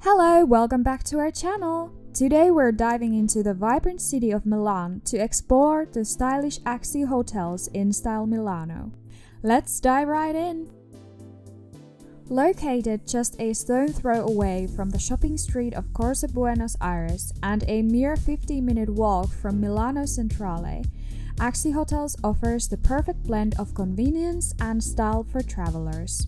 Hello, welcome back to our channel! Today we're diving into the vibrant city of Milan to explore the stylish AXYHOTELS Innstyle Milano. Let's dive right in! Located just a stone throw away from the shopping street of Corso Buenos Aires and a mere 15-minute walk from Milano Centrale, AXYHOTELS offers the perfect blend of convenience and style for travelers.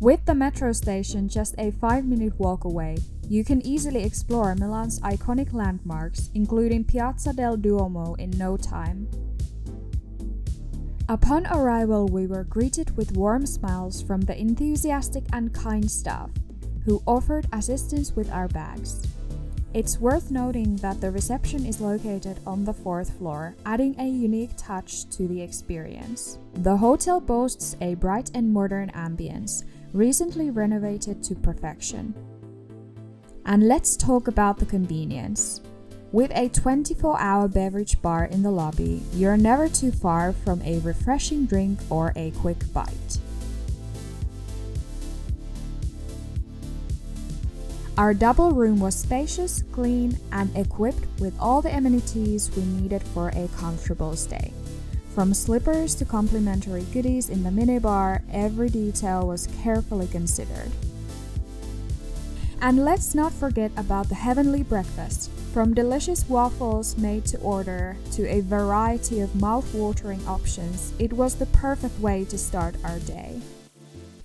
With the metro station just a 5-minute walk away, you can easily explore Milan's iconic landmarks, including Piazza del Duomo, in no time. Upon arrival, we were greeted with warm smiles from the enthusiastic and kind staff, who offered assistance with our bags. It's worth noting that the reception is located on the 4th floor, adding a unique touch to the experience. The hotel boasts a bright and modern ambience, recently renovated to perfection. And let's talk about the convenience. With a 24-hour beverage bar in the lobby, you're never too far from a refreshing drink or a quick bite. Our double room was spacious, clean, and equipped with all the amenities we needed for a comfortable stay. From slippers to complimentary goodies in the minibar, every detail was carefully considered. And let's not forget about the heavenly breakfast. From delicious waffles made to order to a variety of mouth-watering options, it was the perfect way to start our day.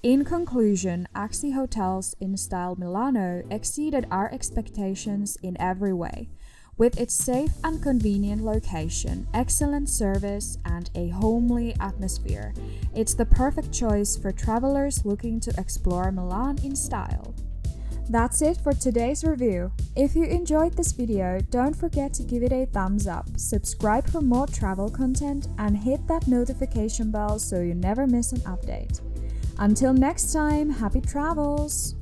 In conclusion, AXYHOTELS Innstyle Milano exceeded our expectations in every way. With its safe and convenient location, excellent service, and a homely atmosphere, it's the perfect choice for travelers looking to explore Milan in style. That's it for today's review. If you enjoyed this video, don't forget to give it a thumbs up, subscribe for more travel content, and hit that notification bell so you never miss an update. Until next time, happy travels!